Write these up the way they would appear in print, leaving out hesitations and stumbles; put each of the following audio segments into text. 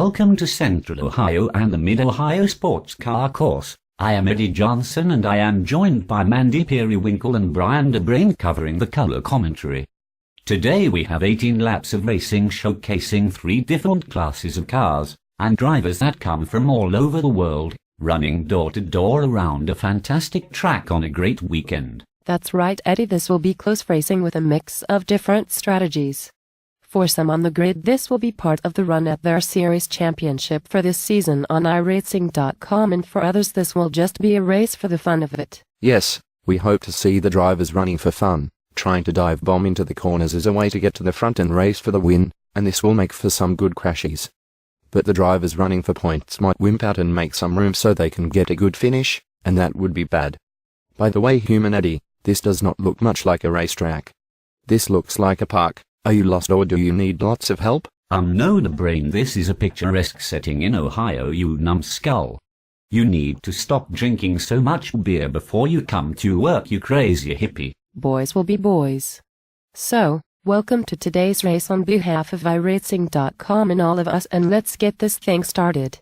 Welcome to Central Ohio and the Mid-Ohio Sports Car Course. I am Eddie Johnson and I am joined by Mandy Periwinkle and Brian DeBrain covering the color commentary. Today we have 18 laps of racing showcasing 3 different classes of cars and drivers that come from all over the world, running door to door around a fantastic track on a great weekend. That's right, Eddie. This will be close racing with a mix of different strategies. For some on the grid, this will be part of the run at their series championship for this season on iRacing.com, and for others this will just be a race for the fun of it. Yes, we hope to see the drivers running for fun, trying to dive bomb into the corners as a way to get to the front and race for the win, and this will make for some good crashes. But the drivers running for points might wimp out and make some room so they can get a good finish, and that would be bad. By the way, Human Eddie, this does not look much like a racetrack. This looks like a park. Are you lost or do you need lots of help? No, DeBrain, this is a picturesque setting in Ohio, you numbskull. You need to stop drinking so much beer before you come to work, you crazy hippie. Boys will be boys. So, welcome to today's race on behalf of iRacing.com and all of us, and let's get this thing started.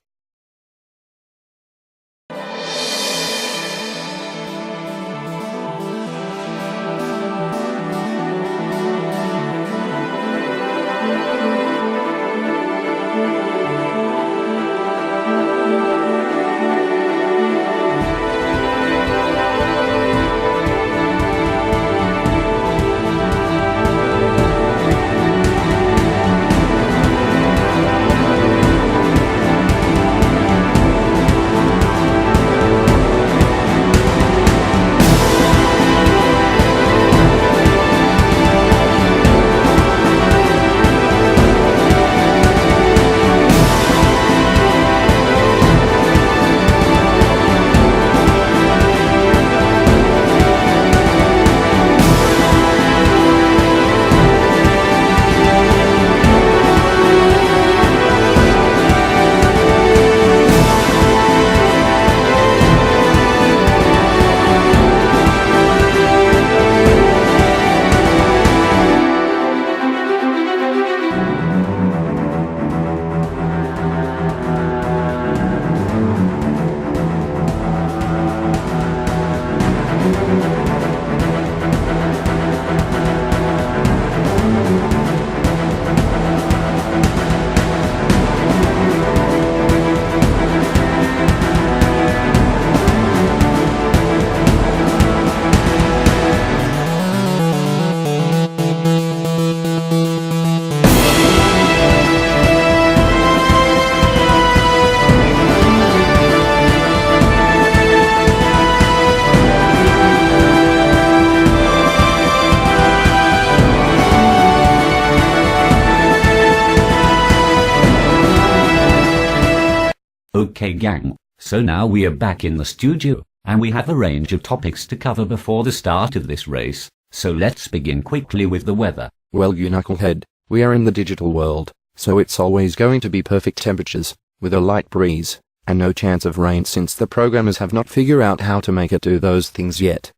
Okay gang, so now we are back in the studio, and we have a range of topics to cover before the start of this race, so let's begin quickly with the weather. Well, you knucklehead, we are in the digital world, so it's always going to be perfect temperatures, with a light breeze, and no chance of rain since the programmers have not figured out how to make it do those things yet.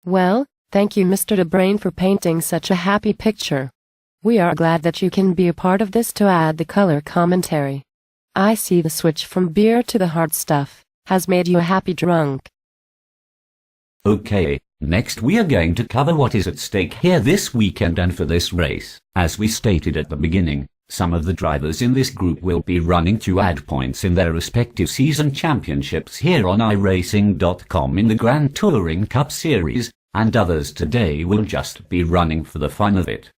Well, thank you Mr. DeBrain for painting such a happy picture. We are glad that you can be a part of this to add the color commentary. I see the switch from beer to the hard stuff has made you a happy drunk. Okay, next we are going to cover what is at stake here this weekend and for this race. As we stated at the beginning, some of the drivers in this group will be running to add points in their respective season championships here on iRacing.com in the Grand Touring Cup Series, and others today will just be running for the fun of it.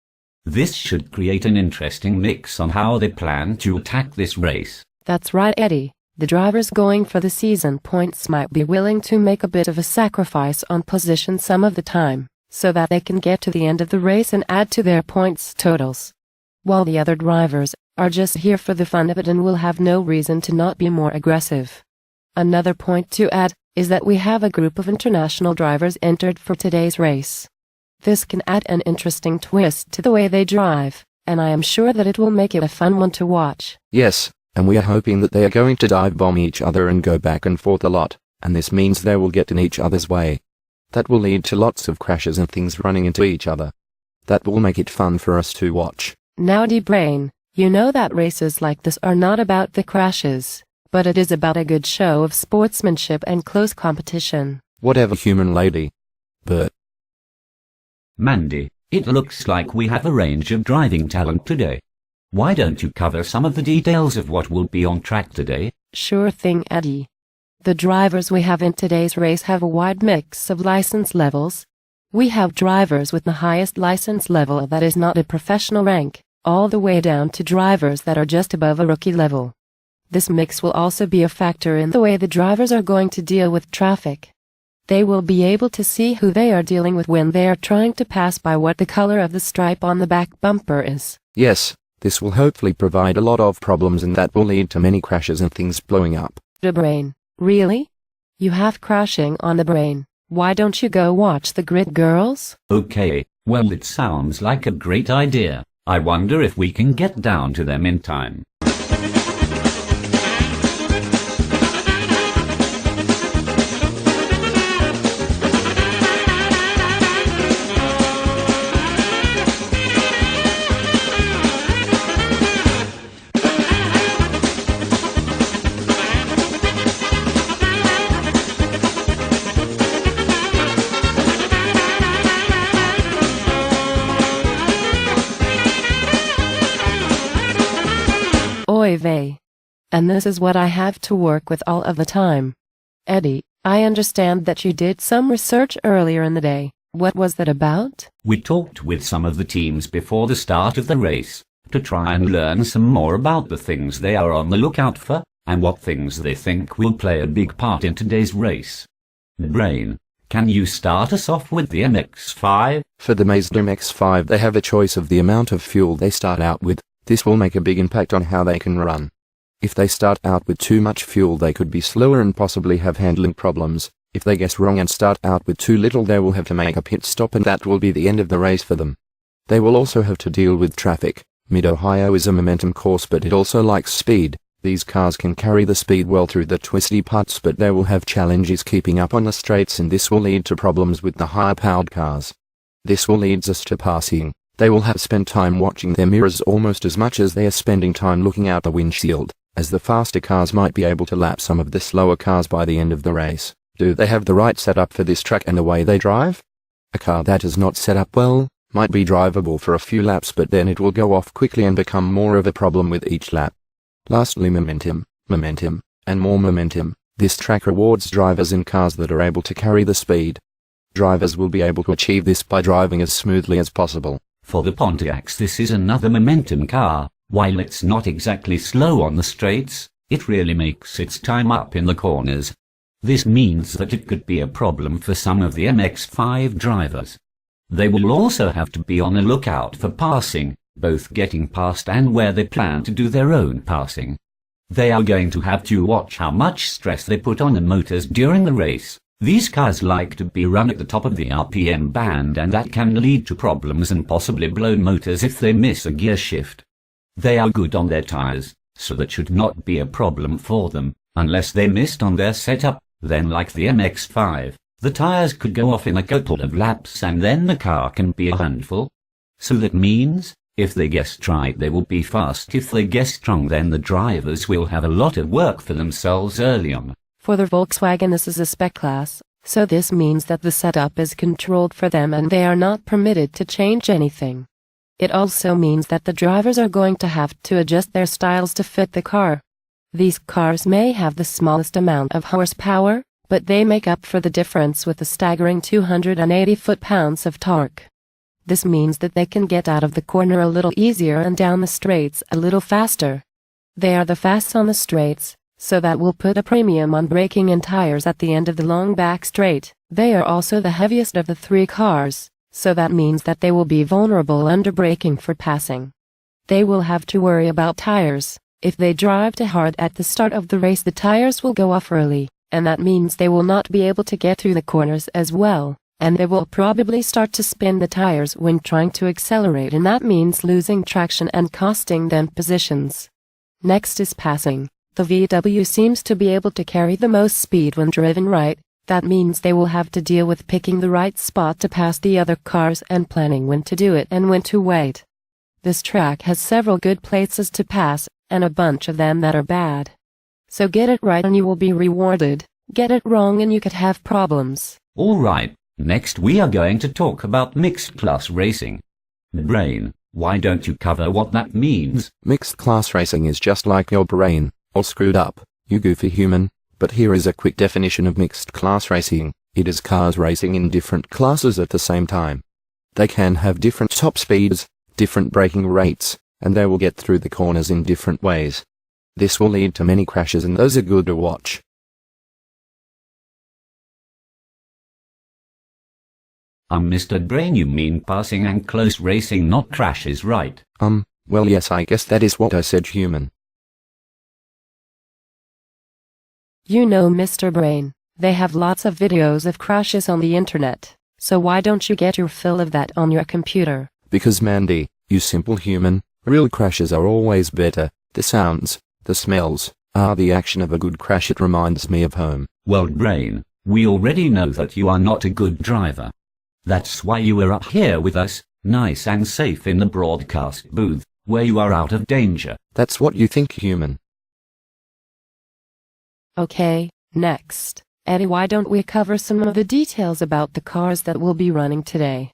This should create an interesting mix on how they plan to attack this race. That's right, Eddie. The drivers going for the season points might be willing to make a bit of a sacrifice on position some of the time, so that they can get to the end of the race and add to their points totals. While the other drivers are just here for the fun of it and will have no reason to not be more aggressive. Another point to add is that we have a group of international drivers entered for today's race. This can add an interesting twist to the way they drive, and I am sure that it will make it a fun one to watch. Yes, and we are hoping that they are going to dive bomb each other and go back and forth a lot, and this means they will get in each other's way. That will lead to lots of crashes and things running into each other. That will make it fun for us to watch. Now DeBrain, You know that races like this are not about the crashes, but it is about a good show of sportsmanship and close competition. Whatever, human lady. But Mandy, it looks like we have a range of driving talent today. Why don't you cover some of the details of what will be on track today? Sure thing, Eddie. The drivers we have in today's race have a wide mix of license levels. We have drivers with the highest license level that is not a professional rank, all the way down to drivers that are just above a rookie level. This mix will also be a factor in the way the drivers are going to deal with traffic. They will be able to see who they are dealing with when they are trying to pass by what the color of the stripe on the back bumper is. yes, this will hopefully provide a lot of problems and that will lead to many crashes and things blowing up. The brain. Really? You have crashing on the brain. Why don't you go watch the Grid Girls? Okay, well, it sounds like a great idea. I wonder if we can get down to them in time. Oy vey. And this is what I have to work with all of the time. Eddie, I understand that you did some research earlier in the day. What was that about? We talked with some of the teams before the start of the race, to try and learn some more about the things they are on the lookout for, and what things they think will play a big part in today's race. Brain, can you start us off with the MX-5? For the Mazda MX-5 they have a choice of the amount of fuel they start out with. This will make a big impact on how they can run. If they start out with too much fuel they could be slower and possibly have handling problems. If they guess wrong and start out with too little they will have to make a pit stop and that will be the end of the race for them. They will also have to deal with traffic. Mid-Ohio is a momentum course but it also likes speed. These cars can carry the speed well through the twisty parts but they will have challenges keeping up on the straights and this will lead to problems with the higher powered cars. This will lead us to passing. They will have spent time watching their mirrors almost as much as they are spending time looking out the windshield, as the faster cars might be able to lap some of the slower cars by the end of the race. Do they have the right setup for this track and the way they drive? A car that is not set up well might be drivable for a few laps but then it will go off quickly and become more of a problem with each lap. Lastly, momentum, and more momentum. This track rewards drivers in cars that are able to carry the speed. Drivers will be able to achieve this by driving as smoothly as possible. For the Pontiacs this is another momentum car. While it's not exactly slow on the straights, it really makes its time up in the corners. This means that it could be a problem for some of the MX-5 drivers. They will also have to be on the lookout for passing, both getting past and where they plan to do their own passing. They are going to have to watch how much stress they put on the motors during the race. These cars like to be run at the top of the RPM band and that can lead to problems and possibly blow motors if they miss a gear shift. They are good on their tires, so that should not be a problem for them, unless they missed on their setup. Then like the MX-5, the tires could go off in a couple of laps and then the car can be a handful. So that means, if they guessed right they will be fast. If they guessed wrong then the drivers will have a lot of work for themselves early on. For the Volkswagen this is a spec class, so this means that the setup is controlled for them and they are not permitted to change anything. It also means that the drivers are going to have to adjust their styles to fit the car. These cars may have the smallest amount of horsepower, but they make up for the difference with a staggering 280 foot-pounds of torque. This means that they can get out of the corner a little easier and down the straights a little faster. They are the fastest on the straights, so that will put a premium on braking and tires at the end of the long back straight. They are also the heaviest of the three cars, so that means that they will be vulnerable under braking for passing. They will have to worry about tires. If they drive too hard at the start of the race the tires will go off early, and that means they will not be able to get through the corners as well, and they will probably start to spin the tires when trying to accelerate and that means losing traction and costing them positions. Next is passing. The VW seems to be able to carry the most speed when driven right. That means they will have to deal with picking the right spot to pass the other cars and planning when to do it and when to wait. This track has several good places to pass, and a bunch of them that are bad. So get it right and you will be rewarded. Get it wrong and you could have problems. Alright, next we are going to talk about mixed class racing. Brain, why don't you cover what that means? Mixed class racing is just like your brain, all screwed up, you goofy human. But here is a quick definition of mixed class racing. It is cars racing in different classes at the same time. They can have different top speeds, different braking rates, and they will get through the corners in different ways. This will lead to many crashes and those are good to watch. Mr. Brain, you mean passing and close racing, not crashes, right? Well yes, I guess that is what I said, human. You know, Mr. Brain, they have lots of videos of crashes on the internet, so why don't you get your fill of that on your computer? Because Mandy, you simple human, real crashes are always better. The sounds, the smells, the action of a good crash. It reminds me of home. Well, Brain, we already know that you are not a good driver. That's why you are up here with us, nice and safe in the broadcast booth, where you are out of danger. That's what you think, human. Okay, next. Eddie, why don't we cover some of the details about the cars that will be running today?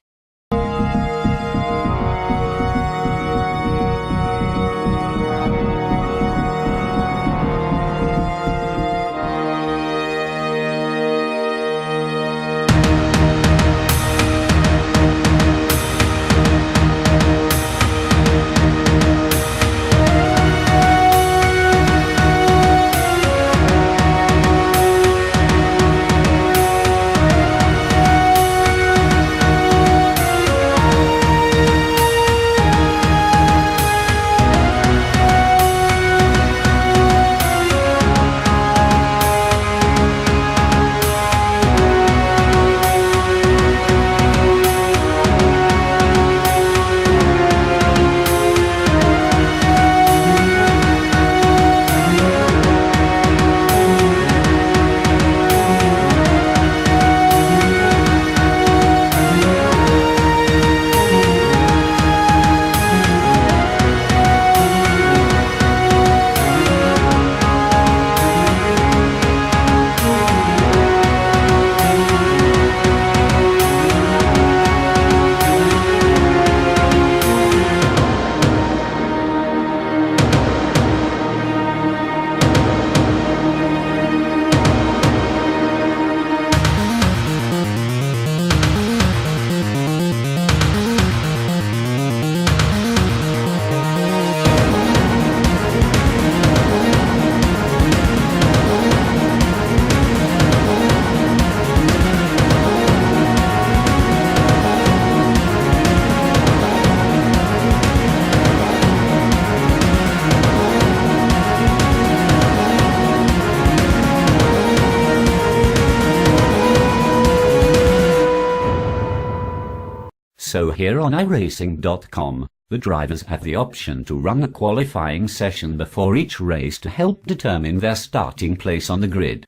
So here on iRacing.com, the drivers have the option to run a qualifying session before each race to help determine their starting place on the grid.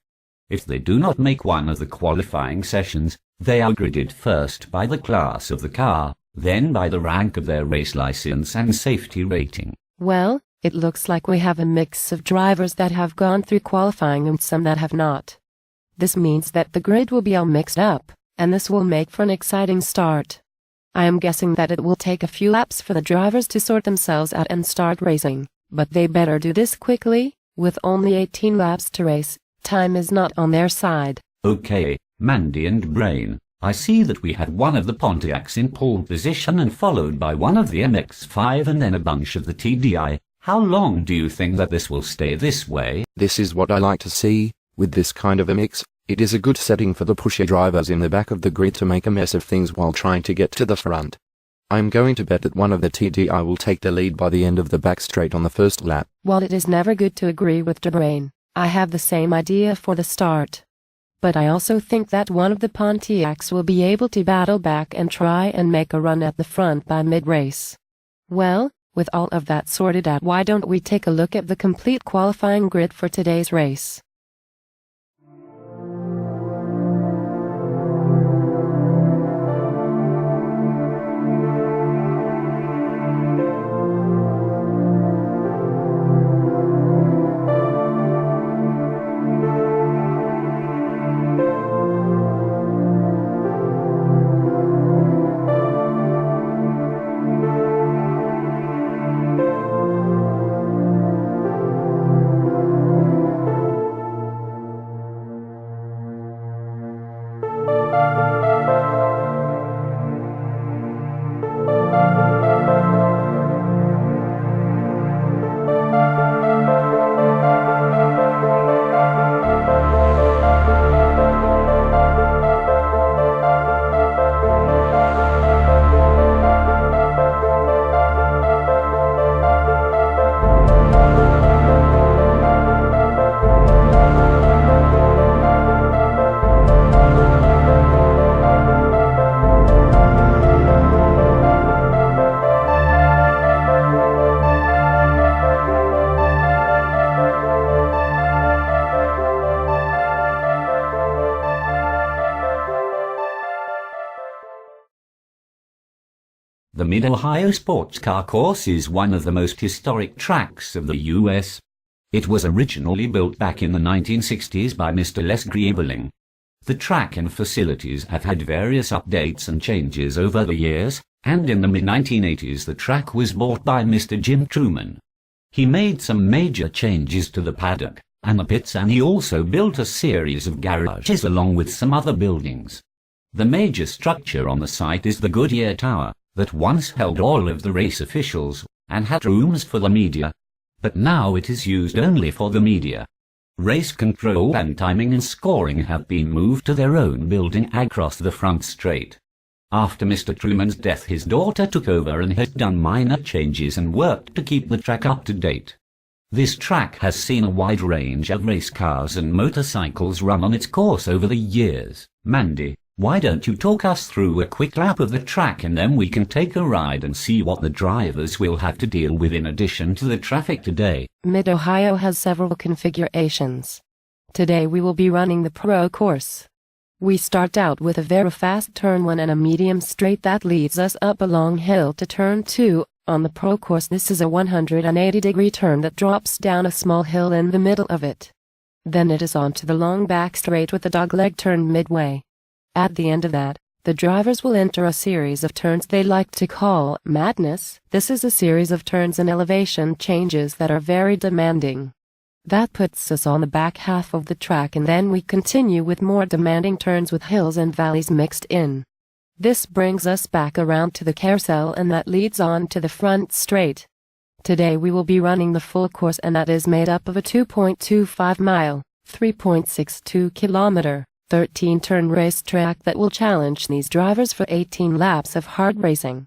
If they do not make one of the qualifying sessions, they are gridded first by the class of the car, then by the rank of their race license and safety rating. Well, it looks like we have a mix of drivers that have gone through qualifying and some that have not. This means that the grid will be all mixed up, and this will make for an exciting start. I am guessing that it will take a few laps for the drivers to sort themselves out and start racing, but they better do this quickly. With only 18 laps to race, time is not on their side. Okay, Mandy and Brain, I see that we had one of the Pontiacs in pole position and followed by one of the MX-5 and then a bunch of the TDI. How long do you think that this will stay this way? This is what I like to see. With this kind of a mix, it is a good setting for the pusher drivers in the back of the grid to make a mess of things while trying to get to the front. I'm going to bet that one of the TDI will take the lead by the end of the back straight on the first lap. While it is never good to agree with the brain, I have the same idea for the start. But I also think that one of the Pontiacs will be able to battle back and try and make a run at the front by mid-race. Well, with all of that sorted out, why don't we take a look at the complete qualifying grid for today's race? The Mid-Ohio Sports Car Course is one of the most historic tracks of the U.S. It was originally built back in the 1960s by Mr. Les Griebeling. The track and facilities have had various updates and changes over the years, and in the mid-1980s the track was bought by Mr. Jim Truman. He made some major changes to the paddock and the pits, and he also built a series of garages along with some other buildings. The major structure on the site is the Goodyear Tower, that once held all of the race officials, and had rooms for the media. But now it is used only for the media. Race control and timing and scoring have been moved to their own building across the front straight. After Mr. Truman's death, his daughter took over and has done minor changes and worked to keep the track up to date. This track has seen a wide range of race cars and motorcycles run on its course over the years. Mandy, why don't you talk us through a quick lap of the track, and then we can take a ride and see what the drivers will have to deal with in addition to the traffic today. Mid-Ohio has several configurations. Today we will be running the Pro course. We start out with a very fast turn 1 and a medium straight that leads us up a long hill to turn 2. On the Pro course, this is a 180-degree turn that drops down a small hill in the middle of it. Then it is on to the long back straight with a dogleg turn midway. At the end of that, the drivers will enter a series of turns they like to call madness. This is a series of turns and elevation changes that are very demanding. That puts us on the back half of the track, and then we continue with more demanding turns with hills and valleys mixed in. This brings us back around to the carousel, and that leads on to the front straight. Today we will be running the full course, and that is made up of a 2.25-mile, 3.62-kilometer, 13-turn racetrack that will challenge these drivers for 18 laps of hard racing.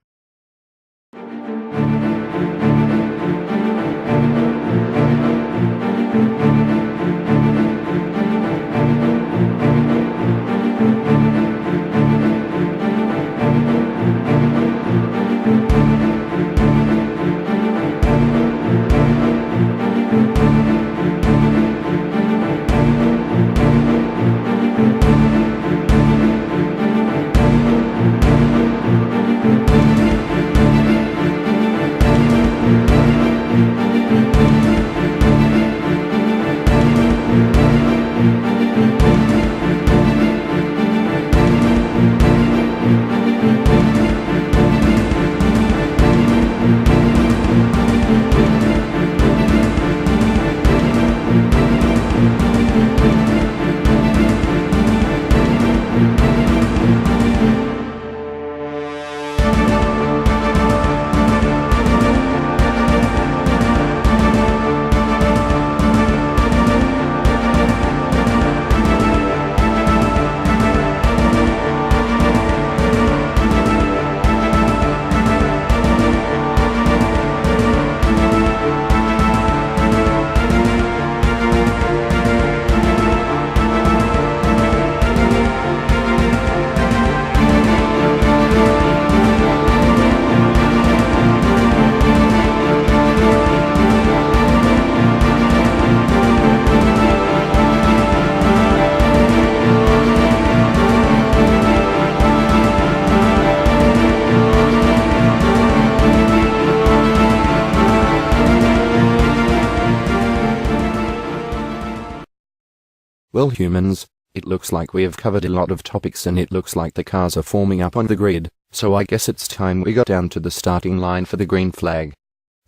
Well, humans, it looks like we have covered a lot of topics, and it looks like the cars are forming up on the grid, so I guess it's time we got down to the starting line for the green flag.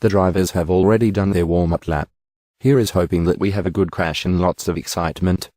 The drivers have already done their warm-up lap. Here is hoping that we have a good crash and lots of excitement.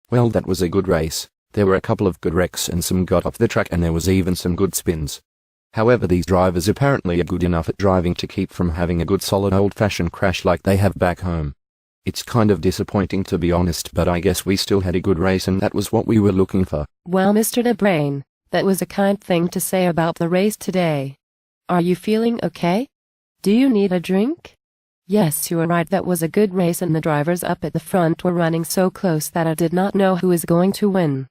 Well, that was a good race. There were a couple of good wrecks and some got off the track, and there was even some good spins. However, these drivers apparently are good enough at driving to keep from having a good solid old-fashioned crash like they have back home. It's kind of disappointing, to be honest, but I guess we still had a good race, and that was what we were looking for. Well, Mr. DeBrain, that was a kind thing to say about the race today. Are you feeling okay? Do you need a drink? Yes, you are right, that was a good race, and the drivers up at the front were running so close that I did not know who was going to win.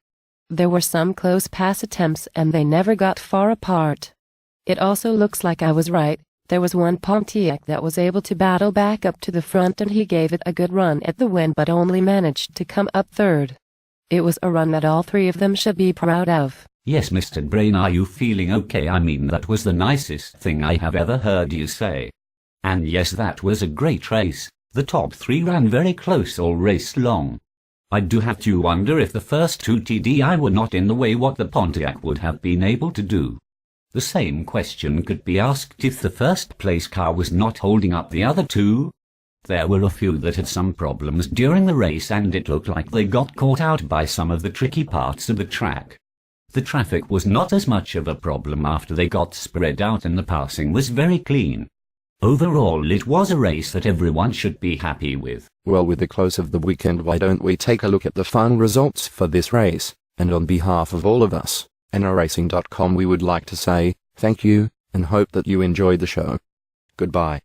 There were some close pass attempts and they never got far apart. It also looks like I was right. There was one Pontiac that was able to battle back up to the front, and he gave it a good run at the win but only managed to come up third. It was a run that all three of them should be proud of. Yes, Mr. Brain, are you feeling okay? I mean, that was the nicest thing I have ever heard you say. And yes, that was a great race. The top three ran very close all race long. I do have to wonder if the first two TDI were not in the way what the Pontiac would have been able to do. The same question could be asked if the first place car was not holding up the other two. There were a few that had some problems during the race, and it looked like they got caught out by some of the tricky parts of the track. The traffic was not as much of a problem after they got spread out, and the passing was very clean. Overall, it was a race that everyone should be happy with. Well, with the close of the weekend, why don't we take a look at the final results for this race? And on behalf of all of us and iRacing.com, we would like to say thank you and hope that you enjoyed the show. Goodbye.